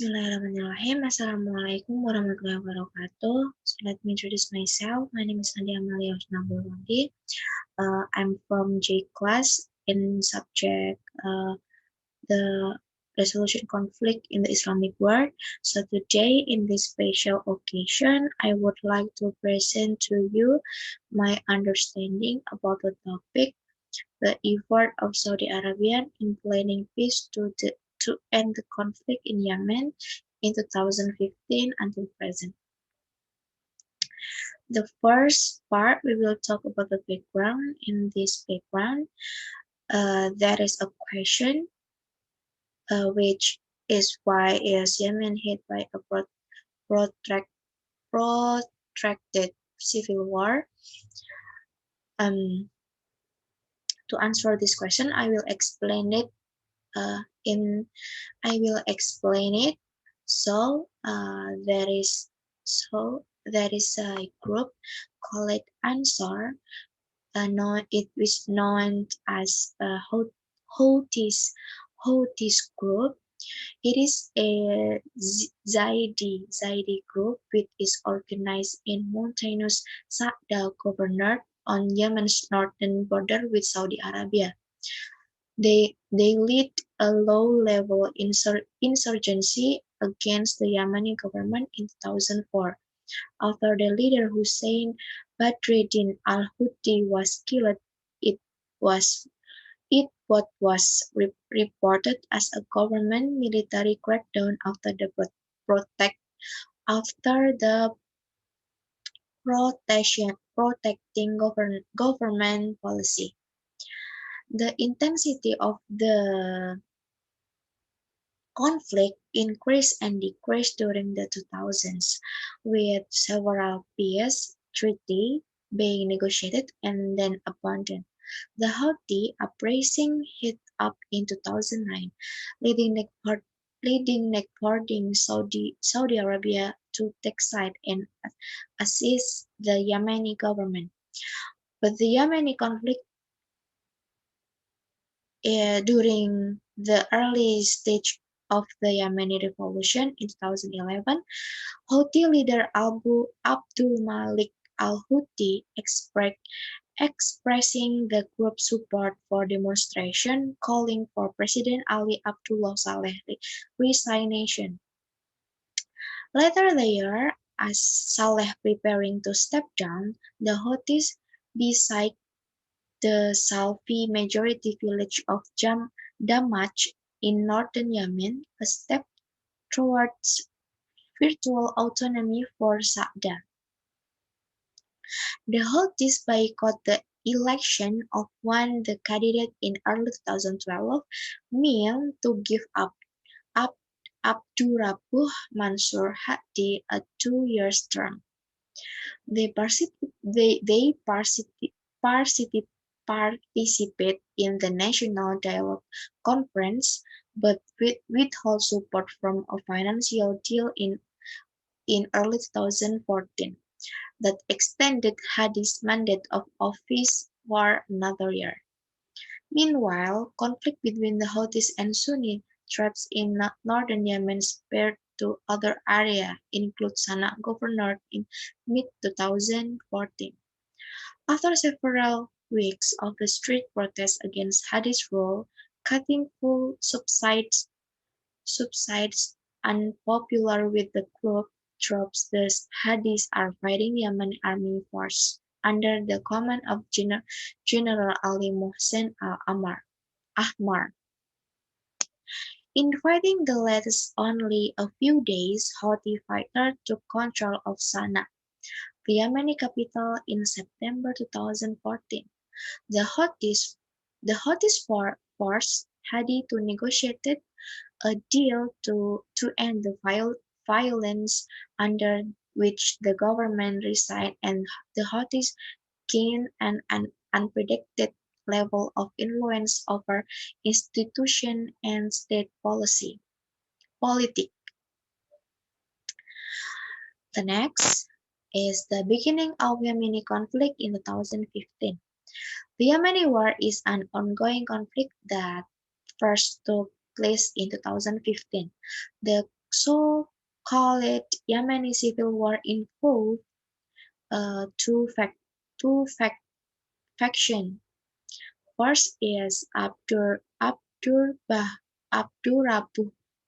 Bismillahirrahmanirrahim. Assalamualaikum warahmatullahi wabarakatuh. So let me introduce myself. My name is Nadia Amalia K. I'm from J class in subject the resolution conflict in the Islamic world. So today in this special occasion, I would like to present to you my understanding about the topic, the effort of Saudi Arabia in planning peace to end the conflict in Yemen in 2015 until present. The first part, we will talk about the background. In this background, there is a question, which is why is Yemen hit by a protract, protracted civil war? Um, to answer this question, uh, in I will explain it. So there is a group called Ansar. It is known as Houthis group. It is a Zaidi group which is organized in mountainous Saada Governorate on Yemen's northern border with Saudi Arabia. They lead a low-level insurgency against the Yemeni government in 2004. After the leader Hussein Badreddin al-Houthi was killed, it was what was reported as a government military crackdown protect after the protecting government policy. The intensity of the conflict increased and decreased during the 2000s, with several peace treaties being negotiated and then abandoned. The Houthi uprising hit up in 2009, leading Saudi Arabia to take side and assist the Yemeni government. But the Yemeni conflict, during the early stage of the Yemeni revolution in 2011, Houthi leader Abdul Malik al-Houthi expressing the group's support for demonstration, calling for President Ali Abdullah Saleh resignation. Later that year, as Saleh preparing to step down, the Houthis besieged the Salfi majority village of Damaj in northern Yemen, a step towards virtual autonomy for Saada. The Houthis boycotted the election of one the candidate in early 2012, meant to give up Abdurrabbuh Mansur Hadi a 2-year term. They participate in the National Dialogue Conference, but withhold support from a financial deal in early 2014 that extended Hadi's mandate of office for another year. Meanwhile, conflict between the Houthis and Sunni tribes in northern Yemen spread to other areas, including Sana'a Governorate in mid-2014. After several weeks of the street protests against Hadi's rule, cutting full subsides unpopular with the group troops, the Hadis are fighting Yemeni army force under the command of General Ali Mohsen Ahmar. In fighting the latest only a few days, Houthi fighters took control of Sana'a, the Yemeni capital, in September 2014. The Houthis forced Hadi to negotiate a deal to end the violence, under which the government resigned and the Houthis gained an unprecedented level of influence over institutions and state politics. The next is the beginning of Yemeni conflict in 2015. The Yemeni war is an ongoing conflict that first took place in 2015. The so-called Yemeni civil war involved two, factions. First is Abdurrabbuh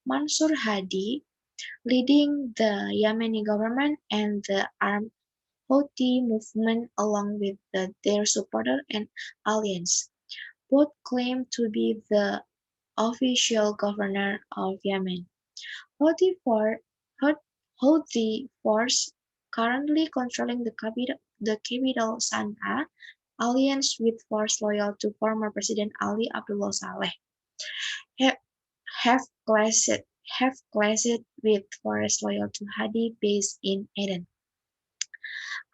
Mansur Hadi, leading the Yemeni government and the armed Houthi movement along with their supporters and allies. Both claim to be the official governor of Yemen. Houthi, for, Houthi force currently controlling the capital Sana'a, alliance with force loyal to former President Ali Abdullah Saleh, ha- have clashed have clashed with force loyal to Hadi based in Aden.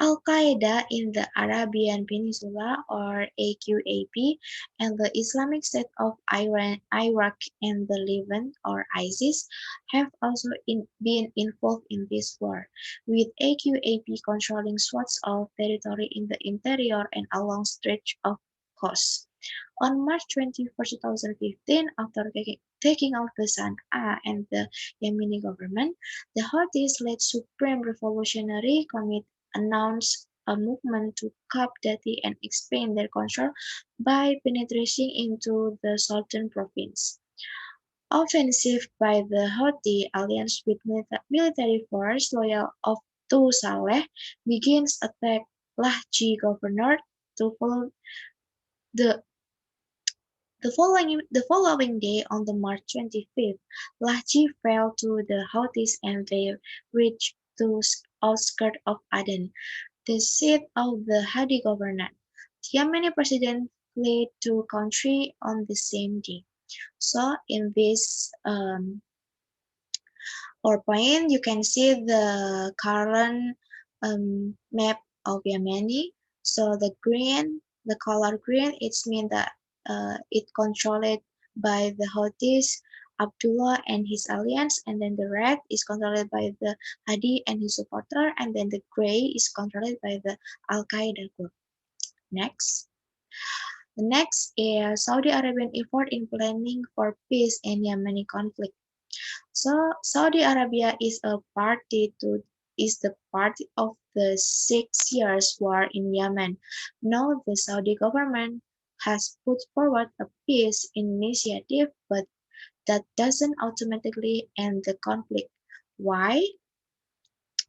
Al-Qaeda in the Arabian Peninsula or AQAP and the Islamic State of Iraq and the Levant or ISIS have also been involved in this war, with AQAP controlling swaths of territory in the interior and along stretch of coast. On March 21, 2015, after taking out the Sana'a and the Yemeni government, the Houthis-led Supreme Revolutionary Committee announced a movement to cap Dati and expand their control by penetrating into the southern province. Offensive by the Houthi alliance with military force loyal to Saleh begins attack Lahji governor to follow the the following day, on the March 25th, Lahji fell to the Houthis and they reached the outskirts of Aden, the seat of the Hadi government. The Yemeni president fled to country on the same day. So in this PowerPoint, you can see the current map of Yemeni. So the color green, it means that it controlled by the Houthis, Abdullah and his alliance, and then the red is controlled by the Hadi and his supporter, and then the gray is controlled by the Al Qaeda group. Next. The next is Saudi Arabian effort in planning for peace in Yemeni conflict. So Saudi Arabia is the party of the 6 years war in Yemen. Now the Saudi government has put forward a peace initiative, but that doesn't automatically end the conflict. Why?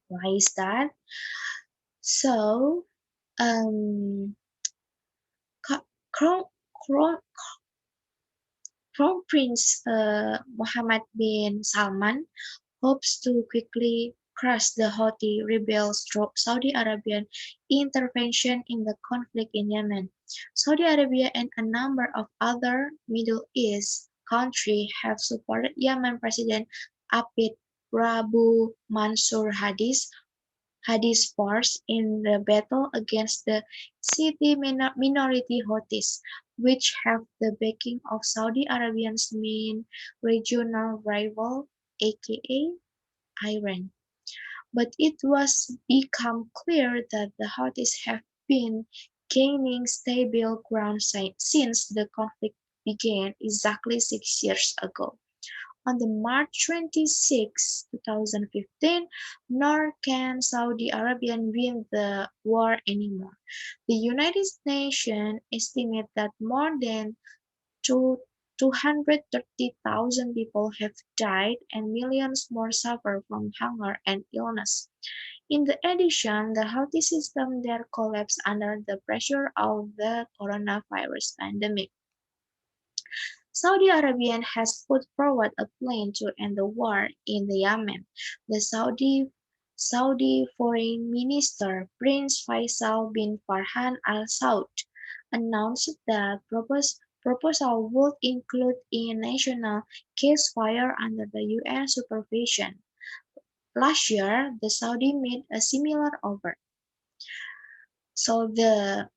Why is that? So, um, Crown, Crown, Crown Prince Mohammed bin Salman hopes to quickly crush the Houthi rebels through Saudi Arabian intervention in the conflict in Yemen. Saudi Arabia and a number of other Middle East countries have supported Yemen President Abid Rabu Mansur Hadi's force in the battle against the Shiite minority Houthis, which have the backing of Saudi Arabia's main regional rival, aka Iran. But it was become clear that the Houthis have been gaining stable ground since the conflict began exactly 6 years ago. On the March 26, 2015, nor can Saudi Arabia win the war anymore. The United Nations estimate that more than 230,000 people have died and millions more suffer from hunger and illness. In addition, the health system there collapsed under the pressure of the coronavirus pandemic. Saudi Arabia has put forward a plan to end the war in the Yemen. The Saudi Foreign Minister Prince Faisal bin Farhan Al Saud announced that proposal would include a national ceasefire under the UN supervision. Last year, the Saudi made a similar offer. So the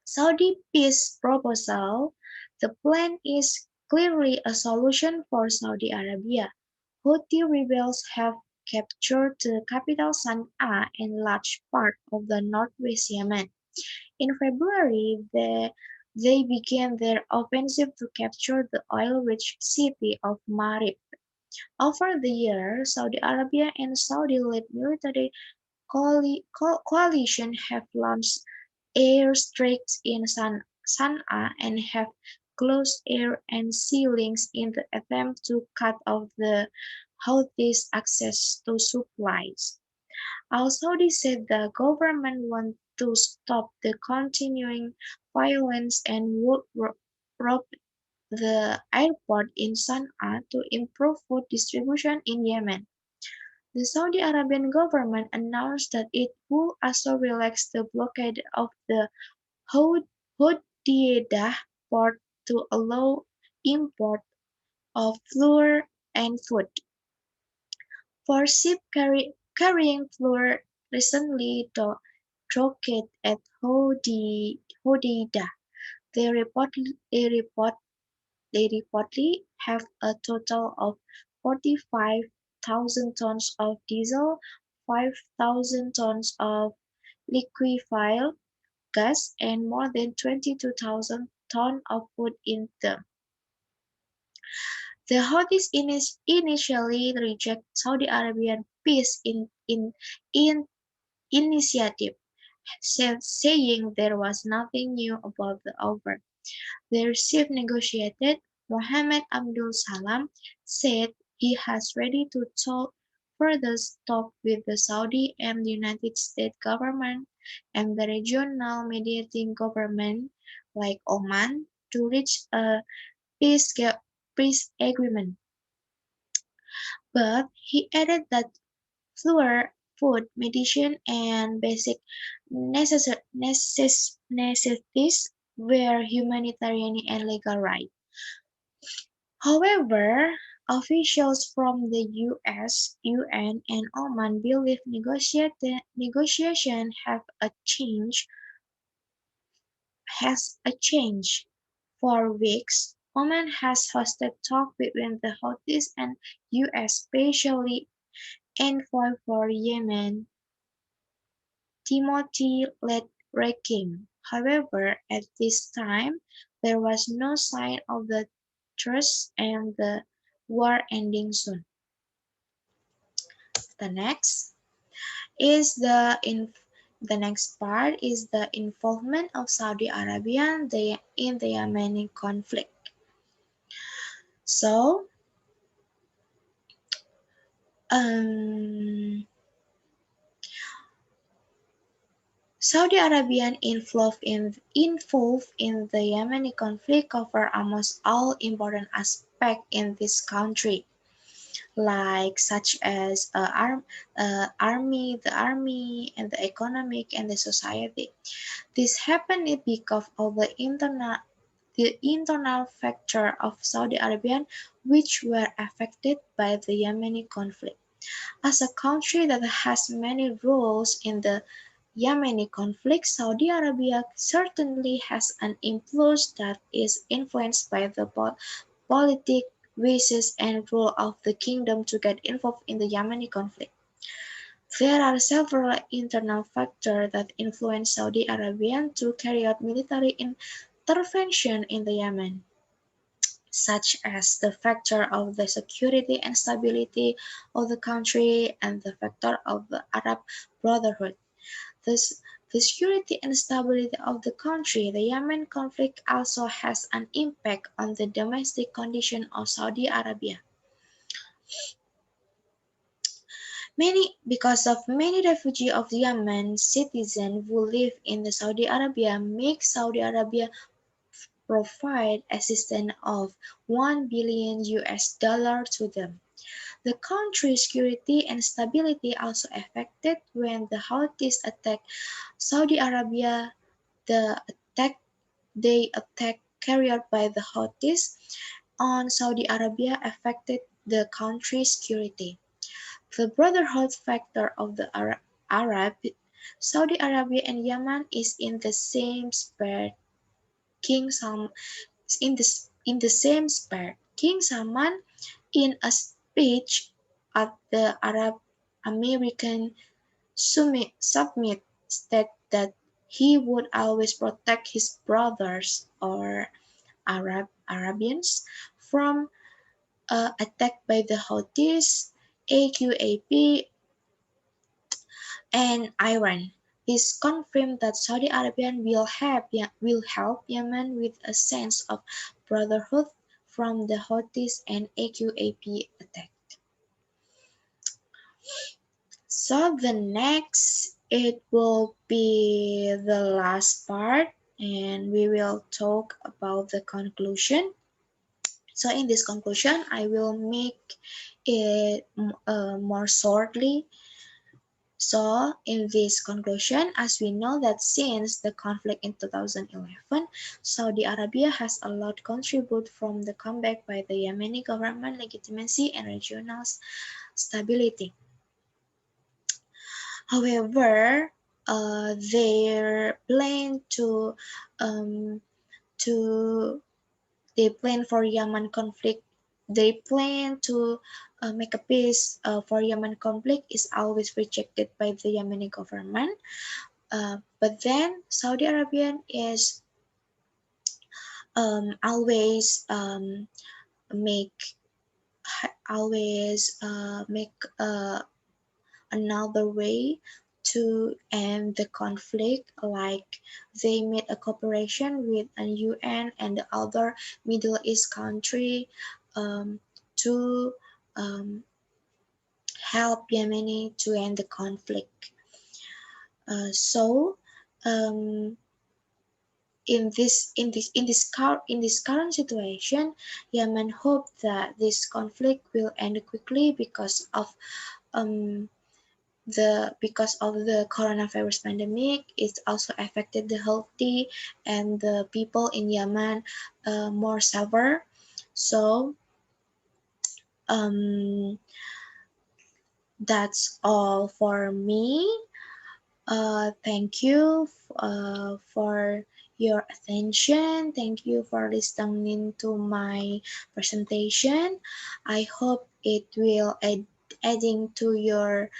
Saudi peace proposal, the plan is clearly a solution for Saudi Arabia. Houthi rebels have captured the capital Sana'a and large part of the northwest Yemen. In February, they began their offensive to capture the oil-rich city of Marib. Over the years, Saudi Arabia and Saudi-led military coalition have launched airstrikes in Sana'a and have closed air and sea links in the attempt to cut off the Houthis' access to supplies. Al-Saudi said the government wants to stop the continuing violence and would rob the airport in Sana'a to improve food distribution in Yemen. The Saudi Arabian government announced that it would also relax the blockade of the Hodeidah port to allow import of flour and food. Four ships carrying flour recently docked at Hodeidah. They reportedly have a total of 45,000 tons of diesel, 5,000 tons of liquefied gas, and more than 22,000 tons of food in them. The Houthis initially rejected Saudi Arabian peace in initiative, saying there was nothing new about the offer. Their chief negotiator, Mohammed Abdul Salam, said he is ready to further talk with the Saudi and United States government and the regional mediating government like Oman to reach a peace agreement. But he added that flour, food, medicine, and basic necessities were humanitarian and legal rights. However, officials from the US, UN, and Oman believe negotiations has a change. For weeks, Oman has hosted talks between the Houthis and US Special Envoy for Yemen, Timothy Ledreking. However, at this time, there was no sign of the truce and the war ending soon. The next is the next part is the involvement of Saudi Arabia in the Yemeni conflict. So, um, Saudi Arabia involved in the Yemeni conflict cover almost all important aspects in this country, like such as the army, and the economic and the society. This happened because of the internal factor of Saudi Arabia which were affected by the Yemeni conflict. As a country that has many roles in the Yemeni conflict, Saudi Arabia certainly has an influence that is influenced by the politic wishes and rule of the kingdom to get involved in the Yemeni conflict. There are several internal factors that influence Saudi Arabia to carry out military intervention in the Yemen, such as the factor of the security and stability of the country and the factor of the Arab Brotherhood. Thus, the security and stability of the country, the Yemen conflict also has an impact on the domestic condition of Saudi Arabia. Because of many refugees of Yemen citizens who live in the Saudi Arabia, make Saudi Arabia provide assistance of $1 billion to them. The country's security and stability also affected when the Houthis attacked Saudi Arabia. The attack carried out by the Houthis on Saudi Arabia affected the country's security. The brotherhood factor of the Arab, Saudi Arabia and Yemen is in the same spirit. King Salman in the same spirit. King Salman, in a speech at the Arab American summit, stated that he would always protect his brothers or Arabians from attacked by the Houthis, AQAP, and Iran. This confirmed that Saudi Arabia will help Yemen with a sense of brotherhood from the Houthis and AQAP attack. So the next it will be the last part and we will talk about the conclusion. So in this conclusion I will make it more shortly. So, in this conclusion, as we know that since the conflict in 2011, Saudi Arabia has a lot contributed from the comeback by the Yemeni government legitimacy and regional stability. However, their plan um, to they plan for Yemen conflict. They plan to make a peace for Yemen conflict is always rejected by the Yemeni government. But then Saudi Arabia is always make make another way to end the conflict, like they made a cooperation with an UN and the other Middle East country um, to um, help Yemeni to end the conflict. So um, in this current situation, Yemen hope that this conflict will end quickly um, because of the coronavirus pandemic. It's also affected the healthy and the people in Yemen more severe. So um, that's all for me. Thank you for your attention. Thank you for listening to my presentation. I hope it will adding to your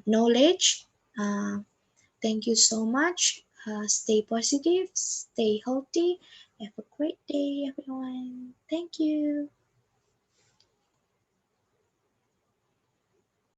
knowledge. Uh, Thank you so much. Stay positive, stay healthy. Have a great day, everyone. Thank you.